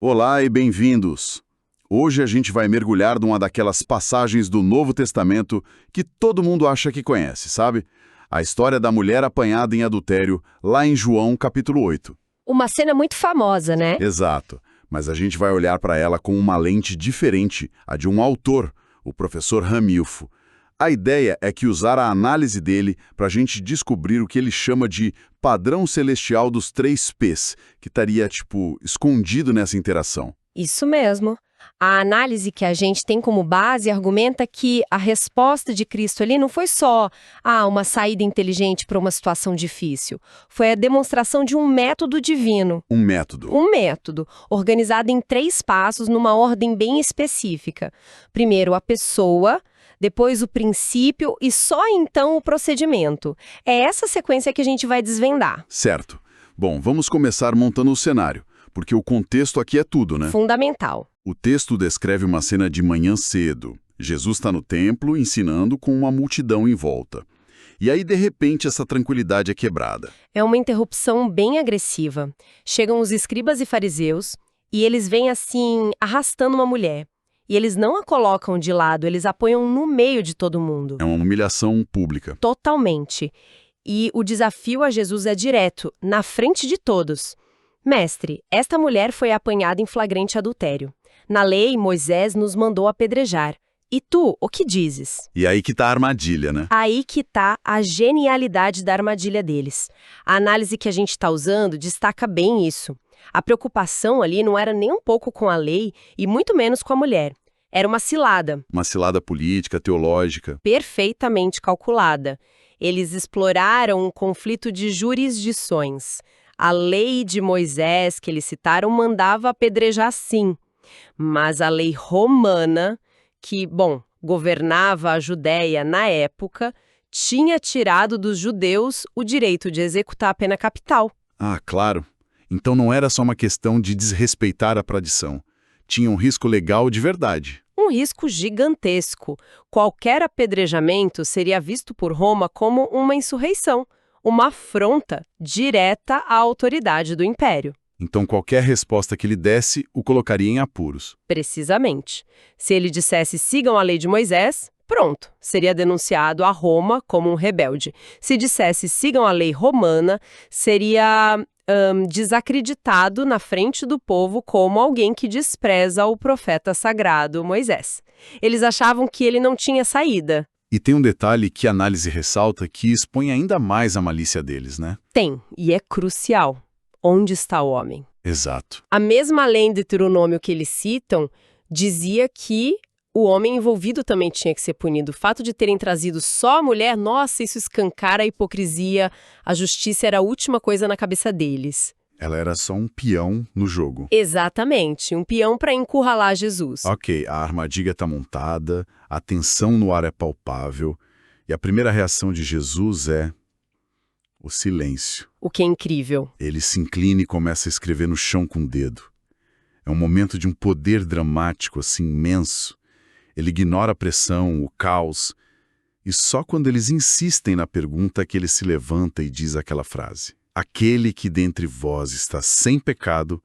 Olá e bem-vindos! Hoje a gente vai mergulhar numa daquelas passagens do Novo Testamento que todo mundo acha que conhece, sabe? A história da mulher apanhada em adultério, lá em João capítulo 8. Uma cena muito famosa, né? Exato, mas a gente vai olhar para ela com uma lente diferente, a de um autor, o professor Ramilfo. A ideia é que usar a análise dele para a gente descobrir o que ele chama de padrão celestial dos 3 P's, que estaria, escondido nessa interação. Isso mesmo. A análise que a gente tem como base argumenta que a resposta de Cristo ali não foi só uma saída inteligente para uma situação difícil. Foi a demonstração de um método divino. Um método. Um método, organizado em 3 passos numa ordem bem específica. Primeiro, a pessoa, depois o princípio e só então o procedimento. É essa sequência que a gente vai desvendar. Certo. Bom, vamos começar montando o cenário, porque o contexto aqui é tudo, né? Fundamental. O texto descreve uma cena de manhã cedo. Jesus está no templo ensinando com uma multidão em volta. E aí, de repente, essa tranquilidade é quebrada. É uma interrupção bem agressiva. Chegam os escribas e fariseus e eles vêm assim, arrastando uma mulher. E eles não a colocam de lado, eles a põem no meio de todo mundo. É uma humilhação pública. Totalmente. E o desafio a Jesus é direto, na frente de todos. Mestre, esta mulher foi apanhada em flagrante adultério. Na lei, Moisés nos mandou apedrejar. E tu, o que dizes? E aí que tá a armadilha, né? Aí que tá a genialidade da armadilha deles. A análise que a gente está usando destaca bem isso. A preocupação ali não era nem um pouco com a lei e muito menos com a mulher. Era uma cilada. Uma cilada política, teológica. Perfeitamente calculada. Eles exploraram um conflito de jurisdições. A lei de Moisés, que eles citaram, mandava apedrejar sim. Mas a lei romana, que, governava a Judéia na época, tinha tirado dos judeus o direito de executar a pena capital. Ah, claro. Então não era só uma questão de desrespeitar a tradição. Tinha um risco legal de verdade. Um risco gigantesco. Qualquer apedrejamento seria visto por Roma como uma insurreição, uma afronta direta à autoridade do império. Então qualquer resposta que ele desse o colocaria em apuros. Precisamente. Se ele dissesse sigam a lei de Moisés, pronto, seria denunciado a Roma como um rebelde. Se dissesse sigam a lei romana, seria desacreditado na frente do povo como alguém que despreza o profeta sagrado Moisés. Eles achavam que ele não tinha saída. E tem um detalhe que a análise ressalta que expõe ainda mais a malícia deles, né? Tem, e é crucial. Onde está o homem? Exato. A mesma lei de Deuteronômio que eles citam dizia que o homem envolvido também tinha que ser punido. O fato de terem trazido só a mulher, nossa, isso escancara a hipocrisia. A justiça era a última coisa na cabeça deles. Ela era só um peão no jogo. Exatamente, um peão para encurralar Jesus. Ok, a armadilha está montada, a tensão no ar é palpável, e a primeira reação de Jesus é o silêncio. O que é incrível. Ele se inclina e começa a escrever no chão com o dedo. É um momento de um poder dramático, assim, imenso. Ele ignora a pressão, o caos, e só quando eles insistem na pergunta é que ele se levanta e diz aquela frase. Aquele que dentre vós está sem pecado,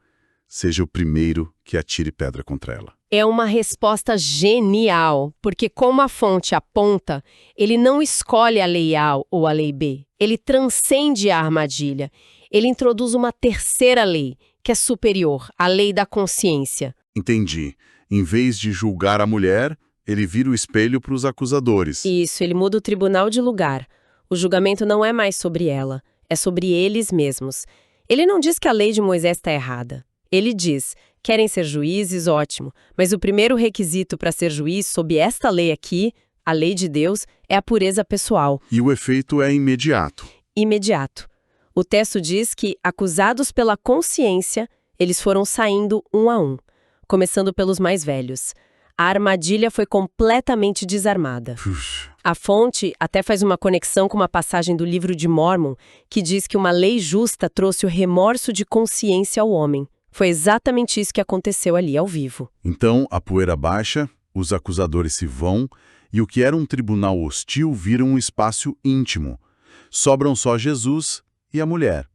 seja o primeiro que atire pedra contra ela. É uma resposta genial, porque como a fonte aponta, ele não escolhe a lei A ou a lei B. Ele transcende a armadilha. Ele introduz uma terceira lei, que é superior, a lei da consciência. Entendi. Em vez de julgar a mulher, ele vira o espelho para os acusadores. Isso, ele muda o tribunal de lugar. O julgamento não é mais sobre ela, é sobre eles mesmos. Ele não diz que a lei de Moisés está errada. Ele diz, querem ser juízes, ótimo, mas o primeiro requisito para ser juiz sob esta lei aqui, a lei de Deus, é a pureza pessoal. E o efeito é imediato. Imediato. O texto diz que, acusados pela consciência, eles foram saindo um a um, começando pelos mais velhos. A armadilha foi completamente desarmada. A fonte até faz uma conexão com uma passagem do livro de Mórmon que diz que uma lei justa trouxe o remorso de consciência ao homem. Foi exatamente isso que aconteceu ali, ao vivo. Então, a poeira baixa, os acusadores se vão e o que era um tribunal hostil vira um espaço íntimo. Sobram só Jesus e a mulher.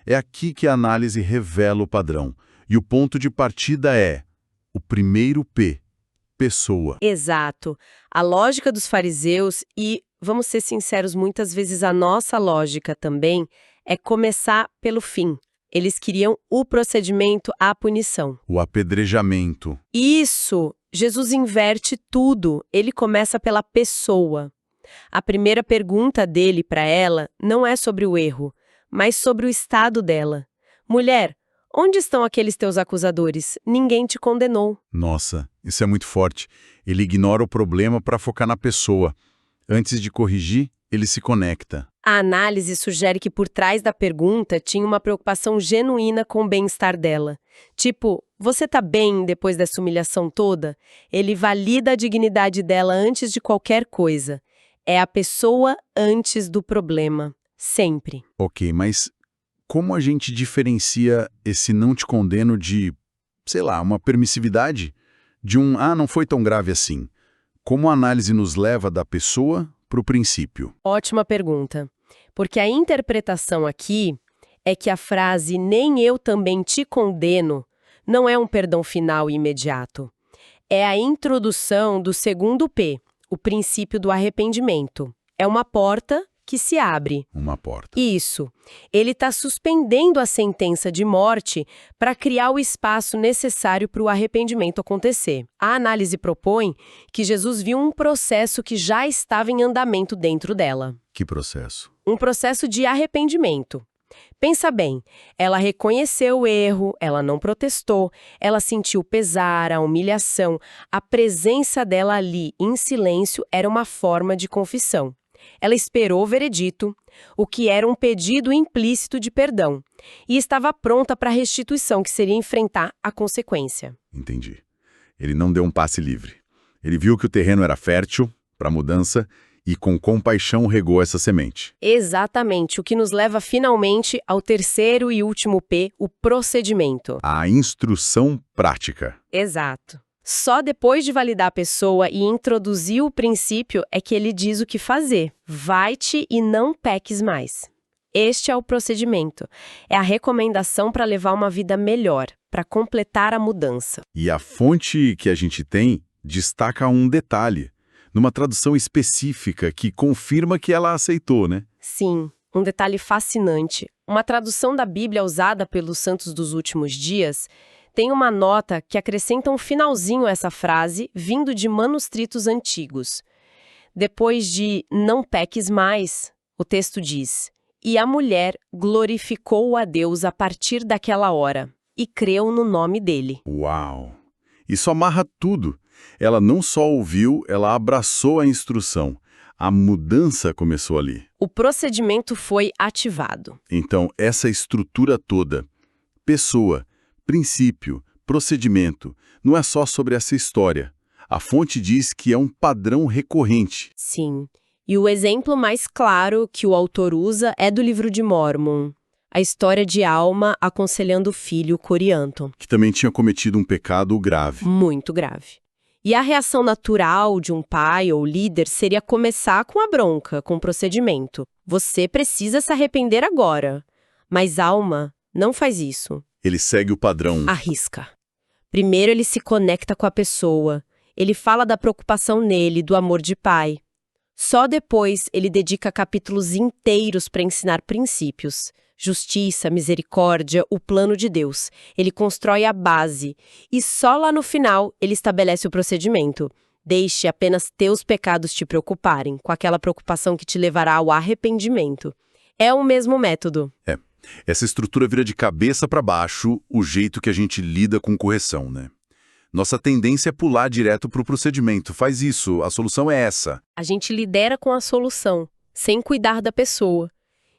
É aqui que a análise revela o padrão. E o ponto de partida é o primeiro P, pessoa. Exato. A lógica dos fariseus e, vamos ser sinceros, muitas vezes a nossa lógica também é começar pelo fim. Eles queriam o procedimento à punição. O apedrejamento. Isso! Jesus inverte tudo. Ele começa pela pessoa. A primeira pergunta dele para ela não é sobre o erro, mas sobre o estado dela. Mulher, onde estão aqueles teus acusadores? Ninguém te condenou. Nossa, isso é muito forte. Ele ignora o problema para focar na pessoa. Antes de corrigir, ele se conecta. A análise sugere que por trás da pergunta tinha uma preocupação genuína com o bem-estar dela. Tipo, você tá bem depois dessa humilhação toda? Ele valida a dignidade dela antes de qualquer coisa. É a pessoa antes do problema. Sempre. Ok, mas como a gente diferencia esse não te condeno de, sei lá, uma permissividade? De um, não foi tão grave assim. Como a análise nos leva da pessoa para o princípio? Ótima pergunta. Porque a interpretação aqui é que a frase "nem eu também te condeno" não é um perdão final e imediato. É a introdução do segundo P, o princípio do arrependimento. É uma porta que se abre. Uma porta. Isso. Ele está suspendendo a sentença de morte para criar o espaço necessário para o arrependimento acontecer. A análise propõe que Jesus viu um processo que já estava em andamento dentro dela. Que processo? Um processo de arrependimento. Pensa bem, ela reconheceu o erro, ela não protestou, ela sentiu o pesar, a humilhação. A presença dela ali, em silêncio, era uma forma de confissão. Ela esperou o veredito, o que era um pedido implícito de perdão, e estava pronta para a restituição, que seria enfrentar a consequência. Entendi. Ele não deu um passe livre. Ele viu que o terreno era fértil para a mudança e com compaixão regou essa semente. Exatamente, o que nos leva finalmente ao terceiro e último P, o procedimento. A instrução prática. Exato. Só depois de validar a pessoa e introduzir o princípio é que ele diz o que fazer. Vai-te e não peques mais. Este é o procedimento. É a recomendação para levar uma vida melhor, para completar a mudança. E a fonte que a gente tem destaca um detalhe, numa tradução específica que confirma que ela aceitou, né? Sim, um detalhe fascinante. Uma tradução da Bíblia usada pelos santos dos últimos dias tem uma nota que acrescenta um finalzinho a essa frase, vindo de manuscritos antigos. Depois de "não peques mais", o texto diz: "E a mulher glorificou a Deus a partir daquela hora, e creu no nome dele." Uau! Isso amarra tudo. Ela não só ouviu, ela abraçou a instrução. A mudança começou ali. O procedimento foi ativado. Então, essa estrutura toda, pessoa, princípio, procedimento, não é só sobre essa história. A fonte diz que é um padrão recorrente. Sim. E o exemplo mais claro que o autor usa é do livro de Mórmon. A história de Alma aconselhando o filho Corianton. Que também tinha cometido um pecado grave. Muito grave. E a reação natural de um pai ou líder seria começar com a bronca, com o procedimento. Você precisa se arrepender agora. Mas Alma não faz isso. Ele segue o padrão. Arrisca. Primeiro ele se conecta com a pessoa. Ele fala da preocupação nele, do amor de pai. Só depois ele dedica capítulos inteiros para ensinar princípios. Justiça, misericórdia, o plano de Deus. Ele constrói a base. E só lá no final ele estabelece o procedimento. Deixe apenas teus pecados te preocuparem, com aquela preocupação que te levará ao arrependimento. É o mesmo método. Essa estrutura vira de cabeça para baixo o jeito que a gente lida com correção, né? Nossa tendência é pular direto para o procedimento. Faz isso, a solução é essa. A gente lidera com a solução, sem cuidar da pessoa.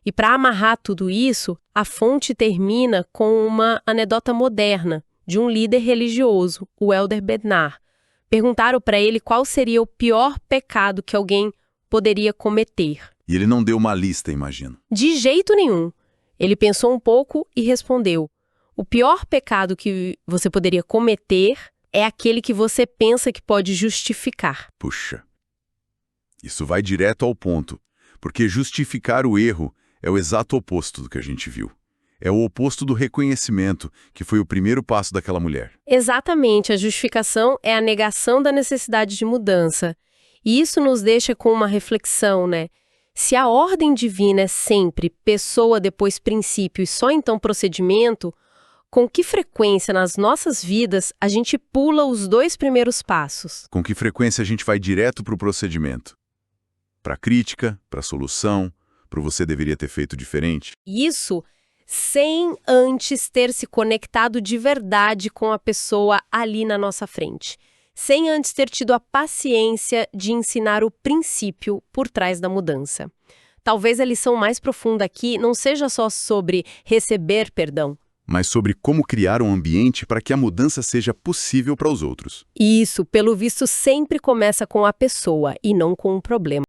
E para amarrar tudo isso, a fonte termina com uma anedota moderna de um líder religioso, o Elder Bednar. Perguntaram para ele qual seria o pior pecado que alguém poderia cometer. E ele não deu uma lista, imagino. De jeito nenhum. Ele pensou um pouco e respondeu: o pior pecado que você poderia cometer é aquele que você pensa que pode justificar. Puxa, isso vai direto ao ponto, porque justificar o erro é o exato oposto do que a gente viu. É o oposto do reconhecimento, que foi o primeiro passo daquela mulher. Exatamente, a justificação é a negação da necessidade de mudança. E isso nos deixa com uma reflexão, né? Se a ordem divina é sempre pessoa depois princípio e só então procedimento, com que frequência nas nossas vidas a gente pula os 2 primeiros passos? Com que frequência a gente vai direto para o procedimento? Para a crítica, para a solução, para o você deveria ter feito diferente? Isso sem antes ter se conectado de verdade com a pessoa ali na nossa frente. Sem antes ter tido a paciência de ensinar o princípio por trás da mudança. Talvez a lição mais profunda aqui não seja só sobre receber perdão. Mas sobre como criar um ambiente para que a mudança seja possível para os outros. Isso, pelo visto, sempre começa com a pessoa e não com o problema.